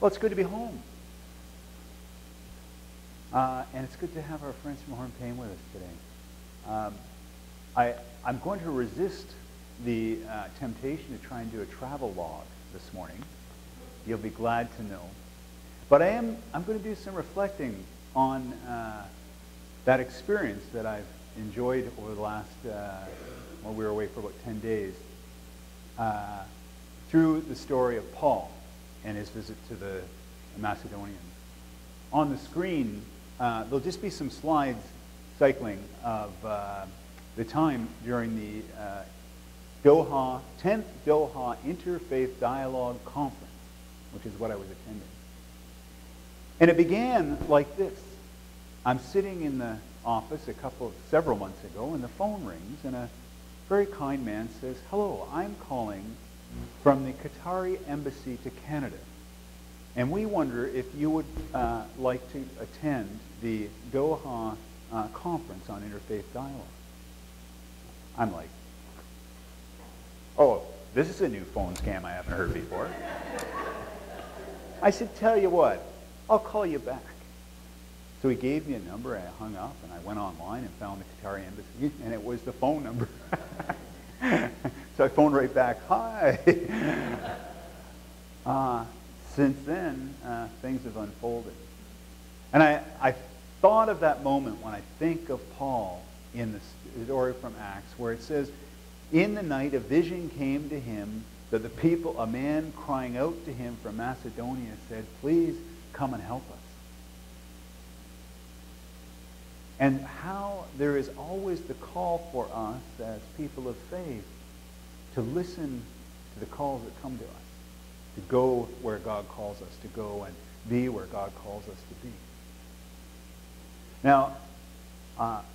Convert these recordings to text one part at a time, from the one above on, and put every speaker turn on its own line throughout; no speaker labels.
Well, it's good to be home. And it's good to have our friends from Hornpain with us today. I'm going to resist the temptation to try and do a travel log this morning. You'll be glad to know. But I'm going to do some reflecting on that experience that I've enjoyed over the last, well, we were away for about 10 days, through the story of Paul and his visit to the Macedonians. On the screen, there'll just be some slides cycling of the time during the Tenth Doha Interfaith Dialogue Conference, which is what I was attending. And it began like this. I'm sitting in the office several months ago, and the phone rings, and a very kind man says, "Hello, I'm calling from the Qatari embassy to Canada, and we wonder if you would like to attend the Doha Conference on Interfaith Dialogue." I'm like, oh, this is a new phone scam I haven't heard before. I said, "Tell you what, I'll call you back." So he gave me a number, and I hung up, and I went online and found the Qatari embassy, and it was the phone number. So I phoned right back, "Hi." Since then, things have unfolded. And I thought of that moment when I think of Paul in the story from Acts, where it says, "In the night a vision came to him that a man crying out to him from Macedonia said, 'Please come and help us.'" And how there is always the call for us as people of faith to listen to the calls that come to us, to go where God calls us to go and be where God calls us to be. Now,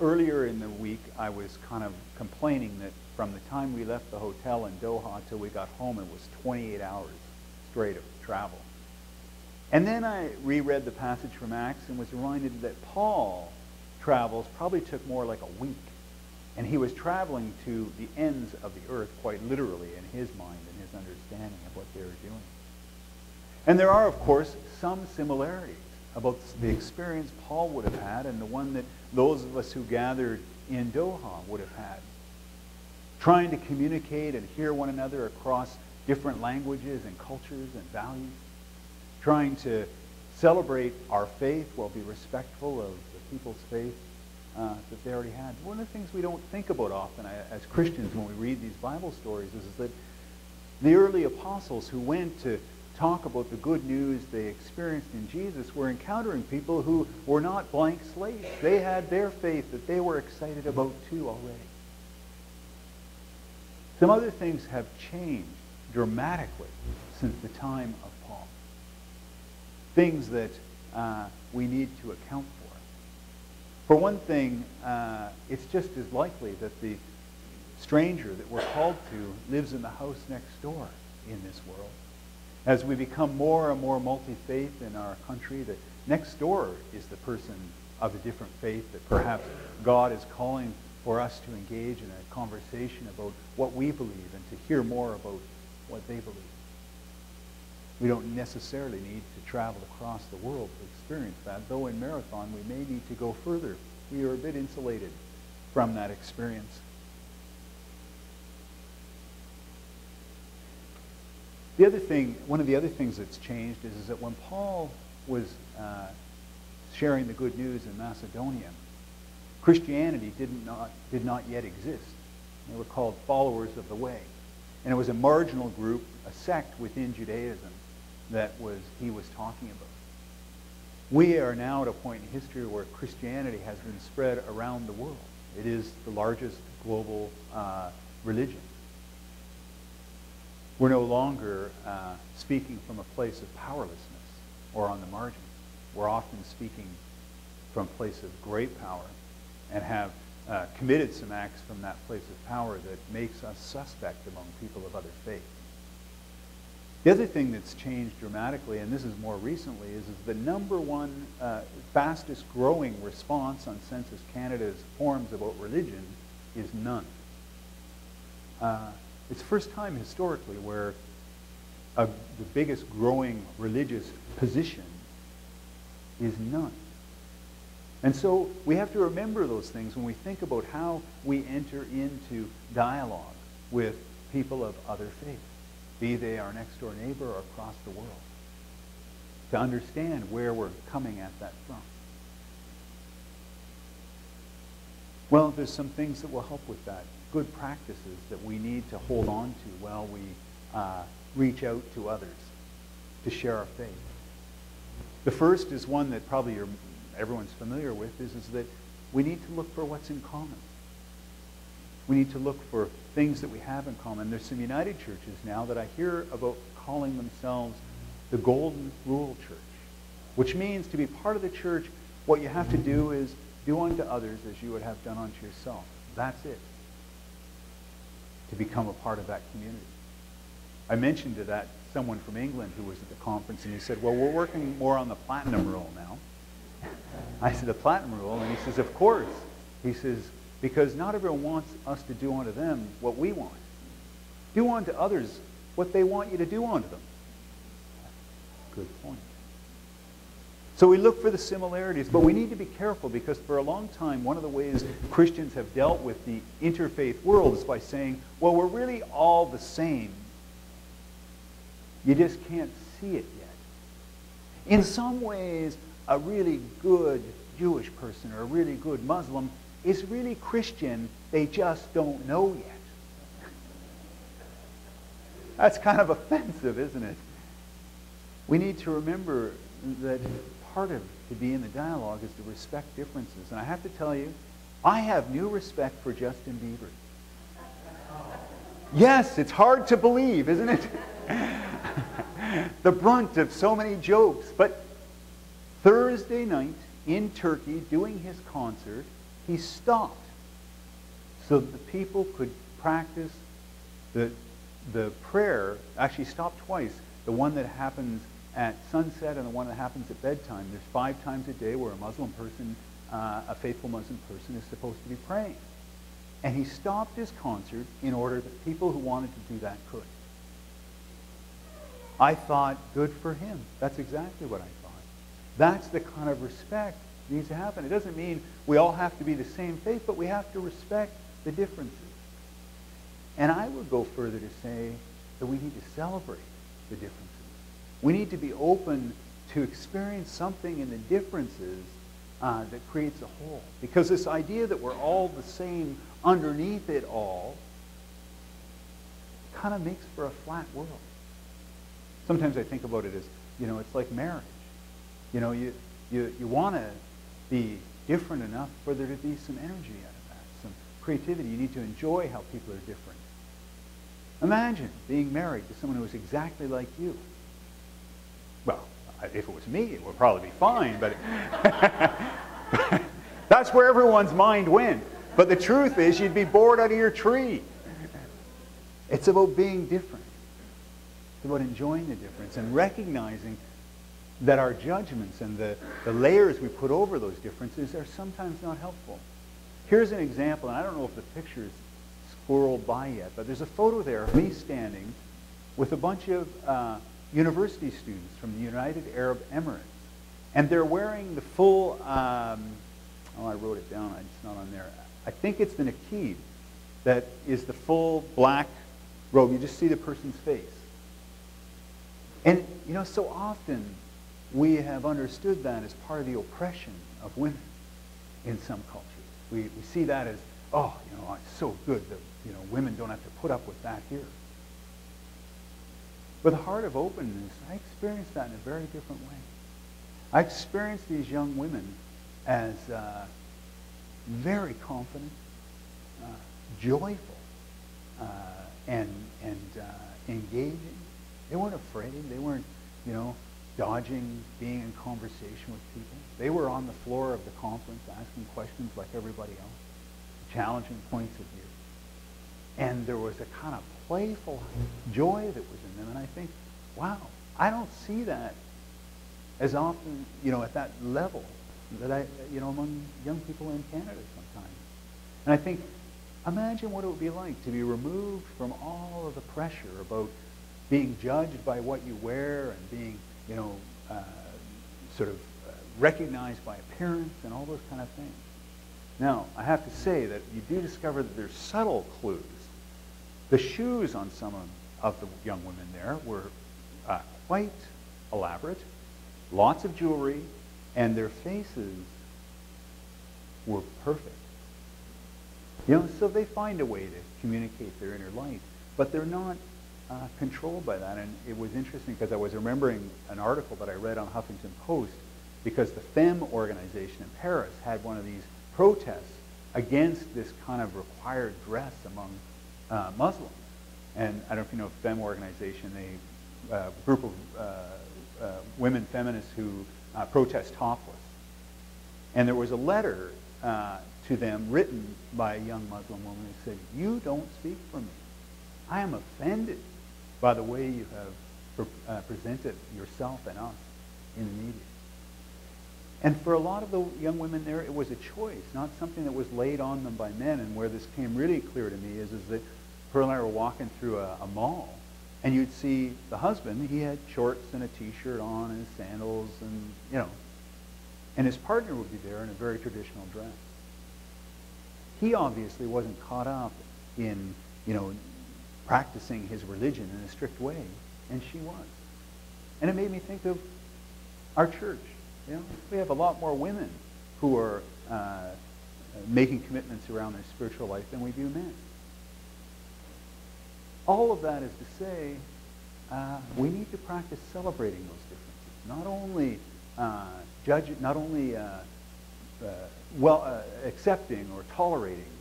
earlier in the week, I was kind of complaining that from the time we left the hotel in Doha till we got home, it was 28 hours straight of travel. And then I reread the passage from Acts and was reminded that Paul travels probably took more like a week. And he was traveling to the ends of the earth, quite literally, in his mind and his understanding of what they were doing. And there are, of course, some similarities about the experience Paul would have had and the one that those of us who gathered in Doha would have had. Trying to communicate and hear one another across different languages and cultures and values. Trying to celebrate our faith while be respectful of the people's faith that they already had. One of the things we don't think about often as Christians when we read these Bible stories is that the early apostles who went to talk about the good news they experienced in Jesus were encountering people who were not blank slates. They had their faith that they were excited about too already. Some other things have changed dramatically since the time of Paul. Things that we need to account for. For one thing, it's just as likely that the stranger that we're called to lives in the house next door in this world. As we become more and more multi-faith in our country, the next door is the person of a different faith that perhaps God is calling for us to engage in a conversation about what we believe and to hear more about what they believe. We don't necessarily need to travel across the world to experience that, though in Marathon we may need to go further. We are a bit insulated from that experience. One of the other things that's changed is that when Paul was sharing the good news in Macedonia, Christianity did not yet exist. They were called followers of the way. And it was a marginal group, a sect within Judaism that he was talking about. We are now at a point in history where Christianity has been spread around the world. It is the largest global religion. We're no longer speaking from a place of powerlessness or on the margins. We're often speaking from a place of great power and have committed some acts from that place of power that makes us suspect among people of other faiths. The other thing that's changed dramatically, and this is more recently, is the number one fastest growing response on Census Canada's forms about religion is none. It's the first time historically where the biggest growing religious position is none. And so we have to remember those things when we think about how we enter into dialogue with people of other faiths, be they our next door neighbor or across the world, to understand where we're coming at that from. Well, there's some things that will help with that. Good practices that we need to hold on to while we reach out to others to share our faith. The first is one that probably everyone's familiar with, is that we need to look for what's in common. We need to look for things that we have in common. There's some United churches now that I hear about calling themselves the Golden Rule Church, which means to be part of the church, what you have to do is do unto others as you would have done unto yourself. That's it. To become a part of that community. I mentioned to that someone from England who was at the conference, and he said, well, we're working more on the platinum rule now. I said, the platinum rule? And he says, of course. He says, because not everyone wants us to do unto them what we want. Do unto others what they want you to do unto them. Good point. So we look for the similarities, but we need to be careful, because for a long time, one of the ways Christians have dealt with the interfaith world is by saying, well, we're really all the same. You just can't see it yet. In some ways, a really good Jewish person or a really good Muslim is really Christian. They just don't know yet. That's kind of offensive, isn't it? We need to remember that part of to be in the dialogue is to respect differences. And I have to tell you, I have new respect for Justin Bieber. Yes, it's hard to believe, isn't it? The brunt of so many jokes. But Thursday night in Turkey, doing his concert, he stopped so that the people could practice the prayer. Actually stopped twice. The one that happens at sunset and the one that happens at bedtime. There's 5 times a day where a Muslim person, a faithful Muslim person, is supposed to be praying. And he stopped his concert in order that people who wanted to do that could. I thought, good for him. That's exactly what I thought. That's the kind of respect that needs to happen. It doesn't mean we all have to be the same faith, but we have to respect the differences. And I would go further to say that we need to celebrate the differences. We need to be open to experience something in the differences that creates a whole. Because this idea that we're all the same underneath it all kind of makes for a flat world. Sometimes I think about it as, it's like marriage. You want to be different enough for there to be some energy out of that, some creativity. You need to enjoy how people are different. Imagine being married to someone who is exactly like you. Well, if it was me, it would probably be fine, but that's where everyone's mind went. But the truth is, you'd be bored out of your tree. It's about being different. It's about enjoying the difference and recognizing that our judgments and the layers we put over those differences are sometimes not helpful. Here's an example, and I don't know if the picture is squirreled by yet, but there's a photo there of me standing with a bunch of university students from the United Arab Emirates. And they're wearing the full, I wrote it down, it's not on there. I think it's the niqab that is the full black robe. You just see the person's face. And, so often we have understood that as part of the oppression of women in some cultures. We see that as, it's so good that, women don't have to put up with that here. With a heart of openness, I experienced that in a very different way. I experienced these young women as very confident, joyful, and engaging. They weren't afraid. They weren't, dodging being in conversation with people. They were on the floor of the conference asking questions like everybody else, challenging points of view. And there was a kind of playful joy that was in them. And I think, wow, I don't see that as often, at that level that among young people in Canada sometimes. And I think, imagine what it would be like to be removed from all of the pressure about being judged by what you wear and being, sort of recognized by appearance and all those kind of things. Now, I have to say that you do discover that there's subtle clues. The shoes on some of the young women there were quite elaborate, lots of jewelry, and their faces were perfect. So they find a way to communicate their inner light, but they're not controlled by that. And it was interesting because I was remembering an article that I read on Huffington Post, because the Femme organization in Paris had one of these protests against this kind of required dress among Muslims. And I don't know if you know Femme organization, a group of women feminists who protest topless. And there was a letter to them written by a young Muslim woman who said, "You don't speak for me. I am offended by the way you have presented yourself and us in the media." And for a lot of the young women there, it was a choice, not something that was laid on them by men. And where this came really clear to me is that Pearl and I were walking through a mall, and you'd see the husband, he had shorts and a t-shirt on and sandals and, and his partner would be there in a very traditional dress. He obviously wasn't caught up in, practicing his religion in a strict way, and she was. And it made me think of our church. We have a lot more women who are making commitments around their spiritual life than we do men. All of that is to say, we need to practice celebrating those differences. Not only accepting or tolerating,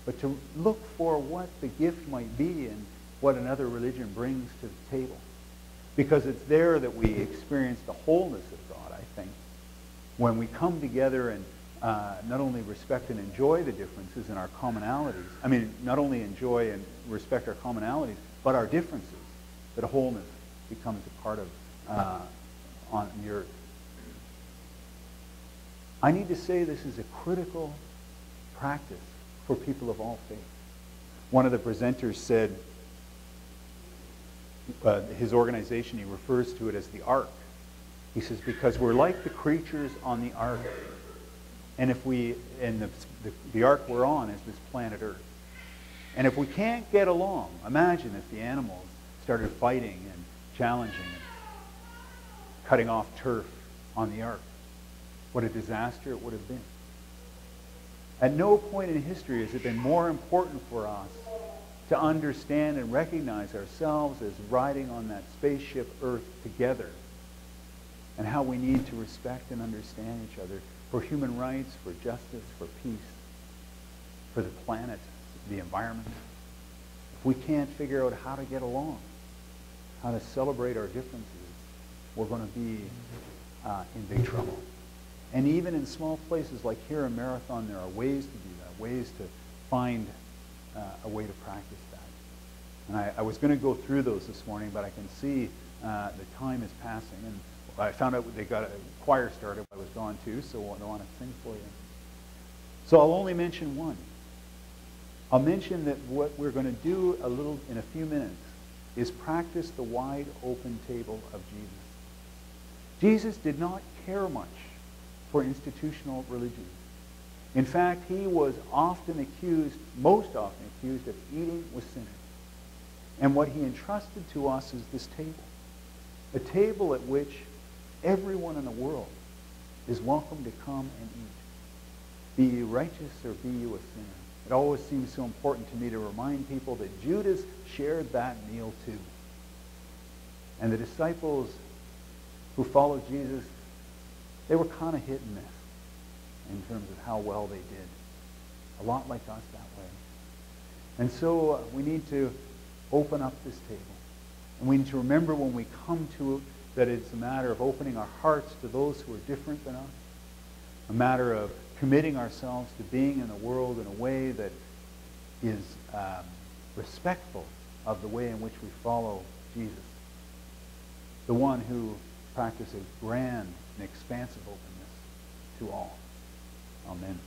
but to look for what the gift might be and what another religion brings to the table. Because it's there that we experience the wholeness of God, I think. When we come together and not only respect and enjoy the differences and our commonalities, not only enjoy and respect our commonalities, but our differences, that wholeness becomes a part of on the earth. I need to say this is a critical practice for people of all faiths. One of the presenters said, his organization, he refers to it as the ark. He says, because we're like the creatures on the ark. And the ark we're on is this planet Earth. And if we can't get along, imagine if the animals started fighting and challenging and cutting off turf on the ark. What a disaster it would have been. At no point in history has it been more important for us to understand and recognize ourselves as riding on that spaceship Earth together, and how we need to respect and understand each other for human rights, for justice, for peace, for the planet, the environment. If we can't figure out how to get along, how to celebrate our differences, we're going to be in big trouble. And even in small places like here in Marathon, there are ways to do that, ways to find a way to practice that. And I was going to go through those this morning, but I can see the time is passing. And I found out they got a choir started while I was gone too, so I want to sing for you. So I'll only mention one. I'll mention that what we're going to do in a few minutes is practice the wide open table of Jesus. Jesus did not care much for institutional religion. In fact, he was most often accused of eating with sinners. And what he entrusted to us is this table. A table at which everyone in the world is welcome to come and eat. Be you righteous or be you a sinner. It always seems so important to me to remind people that Judas shared that meal too. And the disciples who followed Jesus, they were kind of hit and miss in terms of how well they did. A lot like us that way. And so we need to open up this table. And we need to remember when we come to it that it's a matter of opening our hearts to those who are different than us. A matter of committing ourselves to being in the world in a way that is respectful of the way in which we follow Jesus. The one who practices grand and expansive openness to all. Amen.